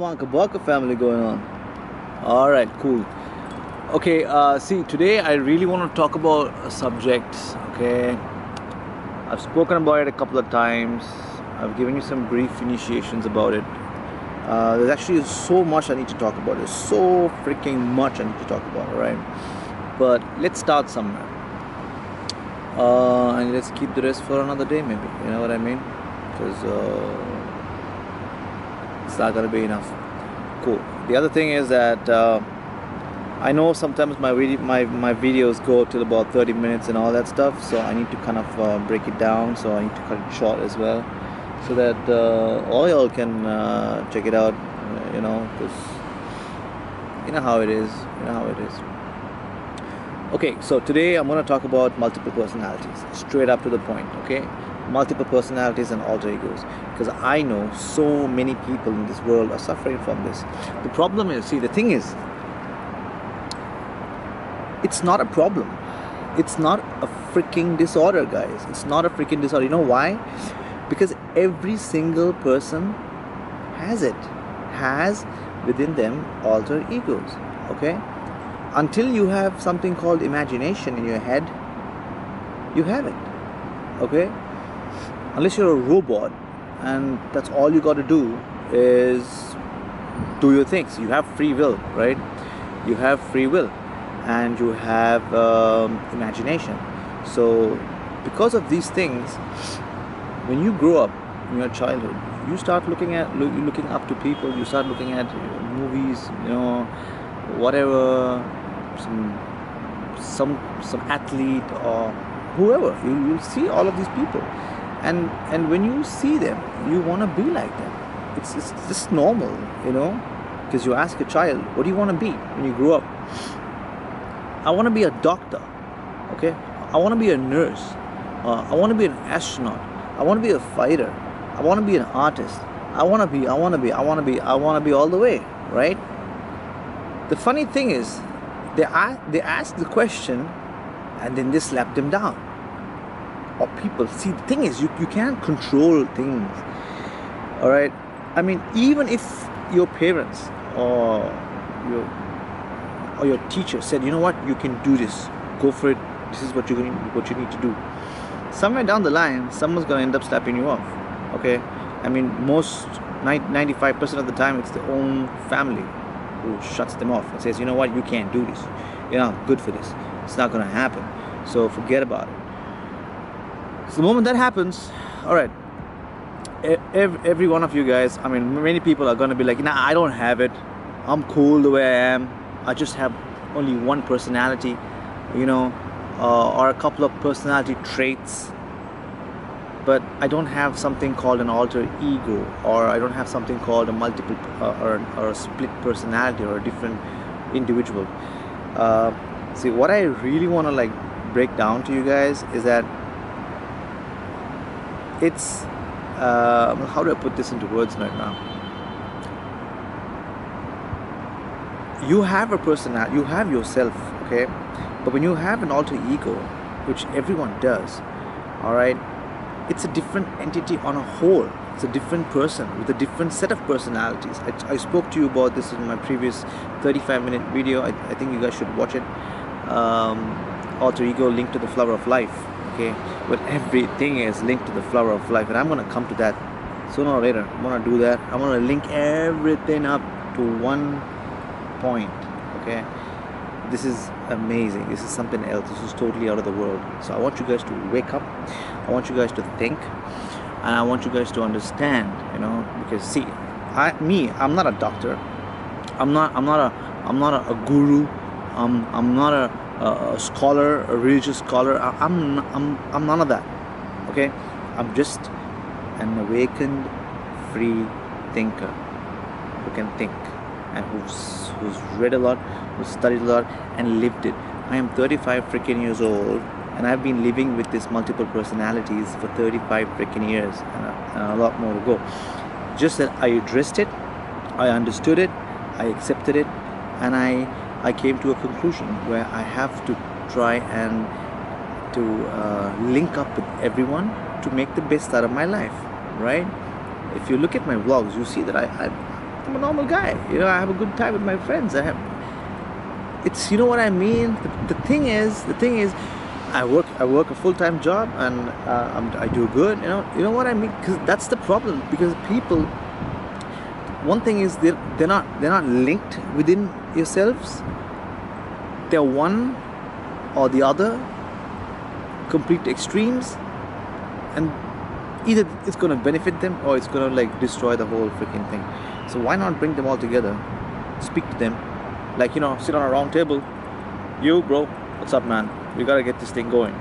Ivanka Barker family going on? All right, cool. Okay, see, today I really want to talk about a subject. Okay, I've spoken about it a couple of times. I've given you some brief initiations about it. There's actually so much I need to talk about. There's so freaking much I need to talk about. All right, but let's start somewhere. And let's keep the rest for another day, maybe. You know what I mean? Because it's not gonna be enough. Cool. The other thing is that I know sometimes my videos go till about 30 minutes and all that stuff, so I need to kind of break it down. So I need to cut it short as well, so that all y'all can check it out. You know, because you know how it is. You know how it is. Okay, so today I'm going to talk about multiple personalities, straight up to the point. Okay, multiple personalities and alter egos, because I know so many people in this world are suffering from this. The problem is, see, the thing is, it's not a problem. It's not a freaking disorder, guys. It's not a freaking disorder. You know why? Because every single person has it, has within them alter egos. Okay, until you have something called imagination in your head, you have it. Okay, unless you're a robot and that's all you got to do is do your things. You have free will, right? You have free will and you have imagination. So because of these things, when you grow up in your childhood, you start looking up to people. You start looking at movies, you know, whatever, some athlete or whoever. You'll see all of these people, and when you see them, you want to be like them. It's just normal, you know, because you ask a child, what do you want to be when you grow up? I want to be a doctor. Okay, I want to be a nurse. I want to be an astronaut. I want to be a fighter. I want to be an artist. I want to be all the way, right? The funny thing is, they ask the question and then they slap them down. Or people, see, the thing is, you can't control things. All right, I mean, even if your parents or your teacher said, you know what, you can do this, go for it, this is what you need to do, somewhere down the line someone's going to end up slapping you off. Okay, I mean, most 95% of the time it's their own family who shuts them off and says, you know what, you can't do this, you're not good for this, it's not going to happen, so forget about it. So the moment that happens, all right, every one of you guys, I mean, many people are going to be like, nah, I don't have it, I'm cool the way I am, I just have only one personality, you know, or a couple of personality traits, but I don't have something called an alter ego, or I don't have something called a multiple or a split personality, or a different individual. See, what I really want to like break down to you guys is that it's how do I put this into words right now? You have a personality, you have yourself, okay, but when you have an alter ego, which everyone does, all right, it's a different entity on a whole. It's a different person with a different set of personalities. I spoke to you about this in my previous 35-minute video. I think you guys should watch it. Alter ego linked to the flower of life. Okay, but everything is linked to the flower of life, and I'm gonna come to that sooner or later. I'm gonna do that. I'm gonna link everything up to one point. Okay, this is amazing. This is something else. This is totally out of the world. So I want you guys to wake up. I want you guys to think, and I want you guys to understand, you know, because see, I'm not a doctor. I'm not a guru. I'm not a scholar, a religious scholar. I'm none of that. Okay, I'm just an awakened, free thinker who can think, and who's read a lot, who's studied a lot, and lived it. I am 35 freaking years old, and I've been living with this multiple personalities for 35 freaking years, and a lot more to go. Just that I addressed it, I understood it, I accepted it, and I came to a conclusion where I have to try and to link up with everyone to make the best out of my life, right? If you look at my vlogs, you see that I'm a normal guy. You know, I have a good time with my friends. It's, you know what I mean. The thing is, I work a full-time job, and I do good. You know what I mean. Because that's the problem. Because people, one thing is they're not linked within yourselves. They're one or the other, complete extremes, and either it's going to benefit them or it's going to like destroy the whole freaking thing. So why not bring them all together, speak to them, like, you know, sit on a round table. You, bro, what's up, man? We gotta get this thing going.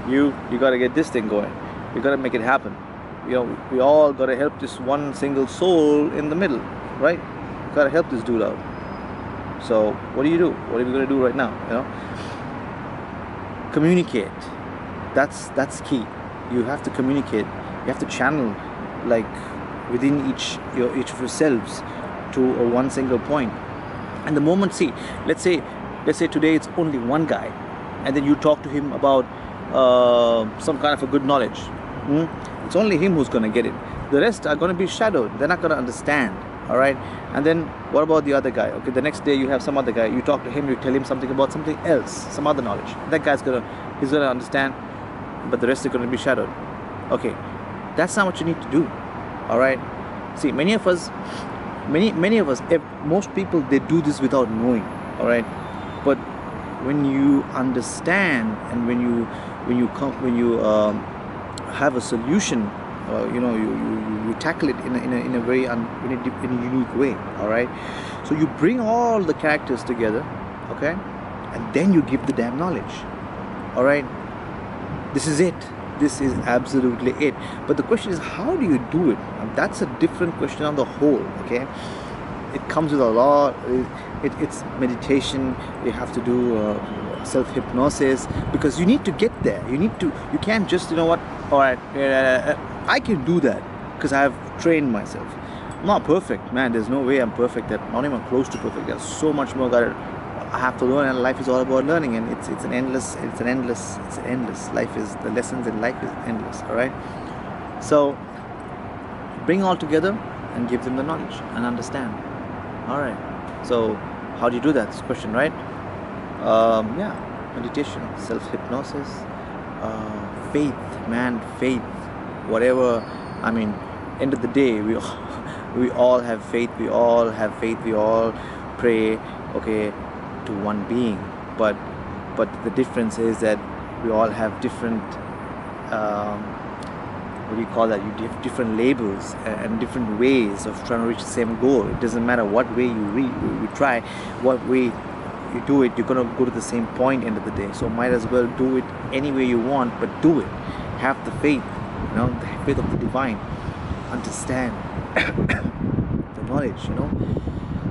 You gotta get this thing going. We gotta make it happen. You know, we all gotta help this one single soul in the middle, right? We gotta help this dude out. So what do you do? What are we gonna do right now? You know, communicate. That's key. You have to communicate. You have to channel, like, within each of yourselves to a one single point. And the moment, see, let's say today it's only one guy, and then you talk to him about some kind of a good knowledge. It's only him who's gonna get it. The rest are gonna be shadowed. They're not gonna understand. All right. And then what about the other guy? Okay, the next day you have some other guy. You talk to him. You tell him something about something else, some other knowledge. That guy's he's gonna understand, but the rest are gonna be shadowed. Okay, that's not what you need to do. All right. See, many of us, most people, they do this without knowing. All right. But when you understand, and when you have a solution, you know, you tackle it in a very unique way. All right. So you bring all the characters together, okay, and then you give the damn knowledge. All right. This is it. This is absolutely it. But the question is, how do you do it? And that's a different question on the whole. Okay. It comes with a lot. It's meditation. You have to do self-hypnosis, because you need to get there. You can't just, you know what, all right, I can do that because I have trained myself. I'm not perfect, man. There's no way I'm perfect. I'm not even close to perfect. There's so much more that I have to learn, and life is all about learning, and it's endless. Life is, the lessons in life is endless. All right. So bring all together and give them the knowledge and understand. All right. So how do you do that? This question, right? Yeah, meditation, self-hypnosis, faith, man, faith, whatever. I mean, end of the day, we all have faith. We all pray, okay, to one being. But the difference is that we all have different, what do you call that? You have different labels and different ways of trying to reach the same goal. It doesn't matter what way you try, what way you do it, you're gonna go to the same point end of the day. So might as well do it any way you want, but do it. Have the faith, you know, the faith of the divine. Understand the knowledge, you know.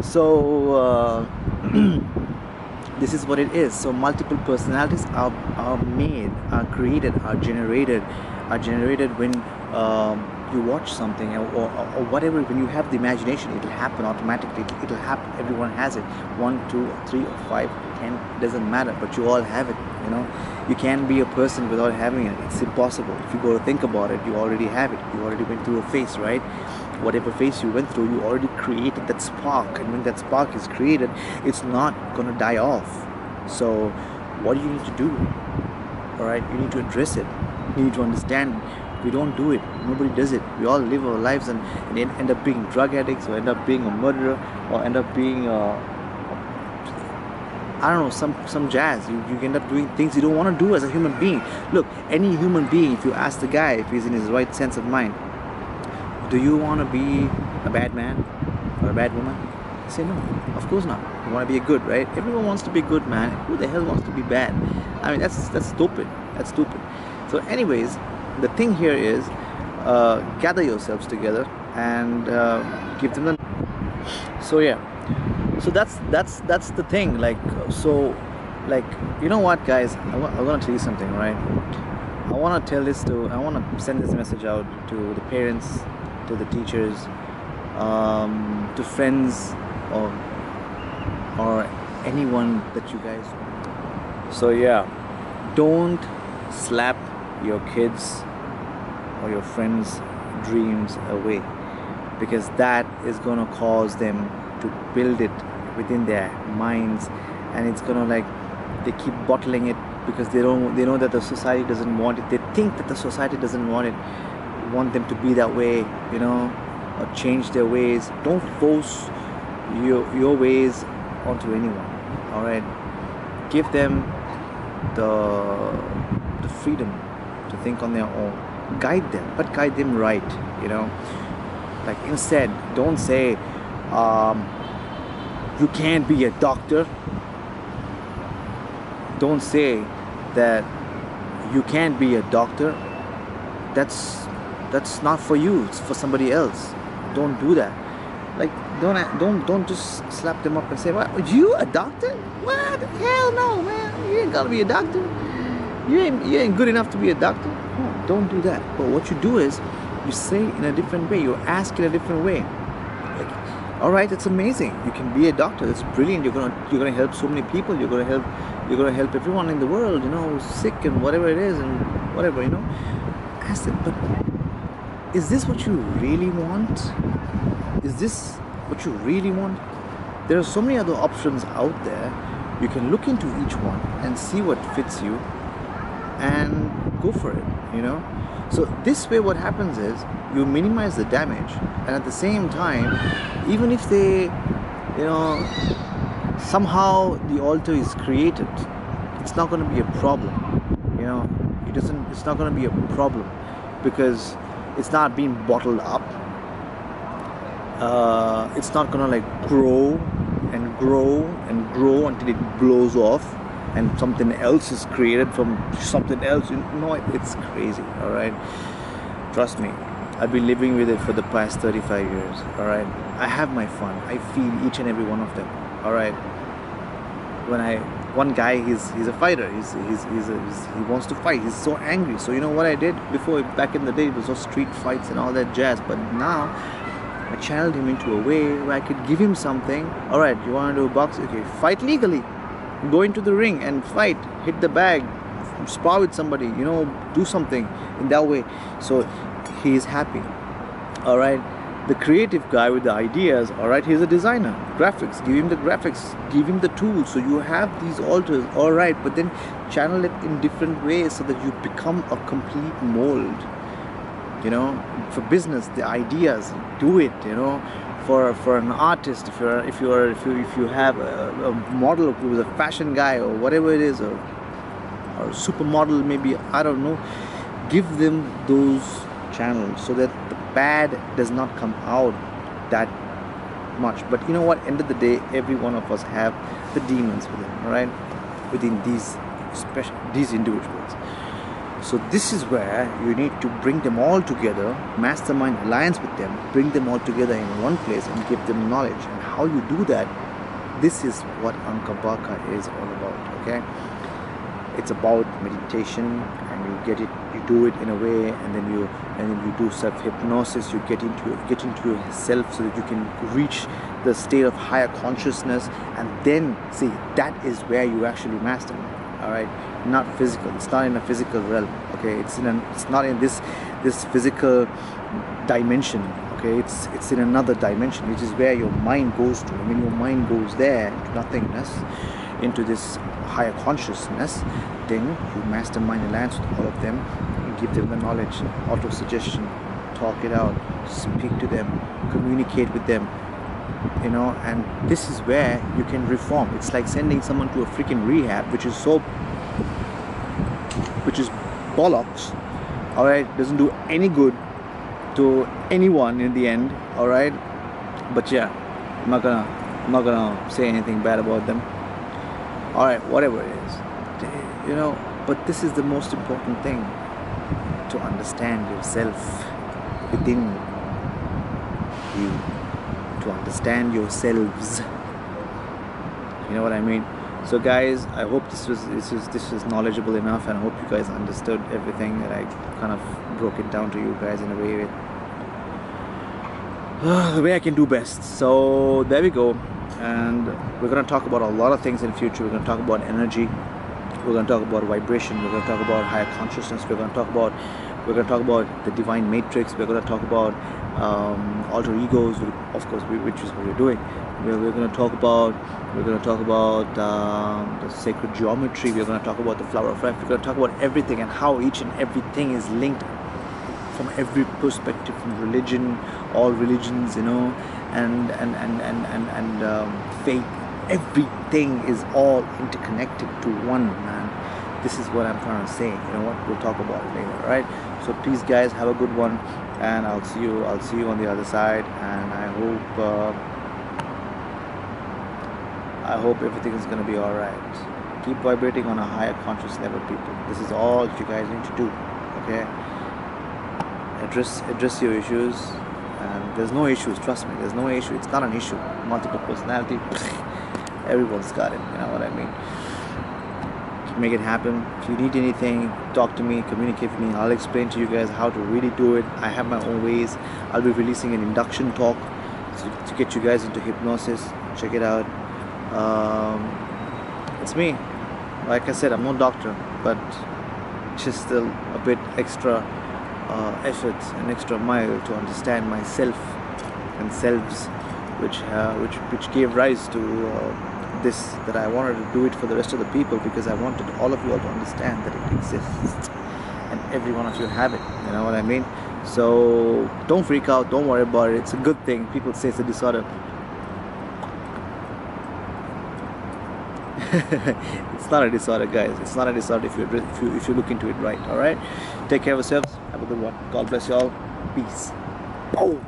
So this is what it is. So multiple personalities are made, are created, are generated when you watch something or whatever. When you have the imagination, it'll happen automatically. It'll happen. Everyone has it. 1, 2, 3, or 5, 10, doesn't matter, but you all have it. You know, you can't be a person without having it. It's impossible. If you go to think about it, you already have it. You already went through a phase, right? Whatever phase you went through, you already created that spark, and when that spark is created, it's not gonna die off. So what do you need to do? All right, you need to address it. You need to understand. We don't do it. Nobody does it. We all live our lives and end up being drug addicts, or end up being a murderer, or end up being I don't know, some jazz. You end up doing things you don't want to do as a human being. Look, any human being, if you ask the guy if he's in his right sense of mind, do you want to be a bad man or a bad woman? I say no, of course not. You want to be a good, right? Everyone wants to be good, man. Who the hell wants to be bad? I mean, that's stupid. That's stupid. So anyways, the thing here is, gather yourselves together and give them the. So yeah, so that's the thing. Like, so, like, you know what, guys? I want to tell you something, right? I want to send this message out to the parents, to the teachers, to friends, or anyone that you guys. So yeah, don't slap your kids or your friends' dreams away. because that is going to cause them to build it within their minds, and it's going to like they keep bottling it because they know that the society doesn't want it. They think that the society doesn't want them to be that way, you know, or change their ways. Don't force your ways onto anyone. All right, give them the freedom to think on their own. Guide them, but guide them right, you know. Like instead, don't say you can't be a doctor. Don't say that you can't be a doctor. That's not for you. It's for somebody else. Don't do that. Like don't just slap them up and say, "What? You a doctor? What? Hell no, man! You ain't gotta be a doctor. You ain't good enough to be a doctor." No, don't do that. But what you do is you say in a different way. You ask in a different way. Like, all right, it's amazing. You can be a doctor. It's brilliant. You're gonna help so many people. You're gonna help everyone in the world. You know, sick and whatever it is and whatever. You know, ask them. But is this what you really want? Is this what you really want? There are so many other options out there. You can look into each one and see what fits you and go for it, you know. So this way what happens is you minimize the damage, and at the same time, even if they, you know, somehow the altar is created, it's not going to be a problem, you know. It's not going to be a problem because it's not being bottled up. It's not gonna like grow and grow and grow until it blows off and something else is created from something else. You know, it's crazy. All right, trust me, I've been living with it for the past 35 years. All right, I have my fun. I feel each and every one of them. All right, one guy, he's a fighter. He wants to fight. He's so angry. So you know what I did before? Back in the day, it was all street fights and all that jazz. But now I channeled him into a way where I could give him something. All right, you want to do a box? Okay, fight legally. Go into the ring and fight. Hit the bag. Spar with somebody. You know, do something in that way. So he is happy. All right. The creative guy with the ideas. All right, he's a designer. Graphics. Give him the graphics. Give him the tools. So you have these altars. All right, but then channel it in different ways so that you become a complete mold. You know, for business, the ideas, do it. You know, for an artist, if you have a model who's a fashion guy or whatever it is, or a supermodel maybe, I don't know, give them those channels so that the bad does not come out that much. But you know what? End of the day, every one of us have the demons within, all right, within these individuals. So this is where you need to bring them all together, mastermind alliance with them, bring them all together in one place and give them knowledge. And how you do that, this is what Ankabaka is all about, okay? It's about meditation, and you do it in a way, and then you do self-hypnosis. You get into yourself so that you can reach the state of higher consciousness, and then see, that is where you actually master. All right, not physical. It's not in a physical realm. Okay, it's not in this physical dimension. Okay, it's in another dimension, which is where your mind goes to. And when your mind goes there into nothingness, into this higher consciousness, then you mastermind alliance with all of them. You give them the knowledge, auto-suggestion, talk it out, speak to them, communicate with them. You know, and this is where you can reform. It's like sending someone to a freaking rehab, which is bollocks. All right, doesn't do any good to anyone in the end. All right, but yeah, I'm not gonna say anything bad about them. All right, whatever it is, you know. But this is the most important thing, to understand yourself within you, to understand yourselves. You know what I mean? So guys, I hope this was knowledgeable enough, and I hope you guys understood everything that I kind of broke it down to you guys in a way the way I can do best. So there we go. And we're going to talk about a lot of things in the future. We're going to talk about energy. We're going to talk about vibration. We're going to talk about higher consciousness. We're going to talk about the divine matrix. We're going to talk about alter egos, of course, which is what we're doing. We're going to talk about the sacred geometry. We're going to talk about the flower of life. We're going to talk about everything and how each and everything is linked from every perspective, from religion, all religions, and faith. Everything is all interconnected to one, man. This is what I'm trying to say. You know what? We'll talk about it later, right? So please, guys, have a good one, and I'll see you on the other side. And I hope everything is gonna be all right. Keep vibrating on a higher conscious level, people. This is all you guys need to do. Okay? Address your issues, and there's no issues. Trust me, there's no issue. It's not an issue. Multiple personality. Everyone's got it. You know what I mean? Make it happen. If you need anything, talk to me, communicate with me. I'll explain to you guys how to really do it. I have my own ways. I'll be releasing an induction talk to get you guys into hypnosis. Check it out. It's me. Like I said, I'm no doctor, but just still a bit extra effort, an extra mile to understand myself and selves, which gave rise to this, that I wanted to do it for the rest of the people, because I wanted all of you all to understand that it exists and every one of you have it. You know what I mean? So don't freak out, don't worry about it. It's a good thing. People say it's a disorder. It's not a disorder, guys. It's not a disorder if you look into it right. All right, take care of yourselves. Have a good one. God bless you all. Peace. Oh.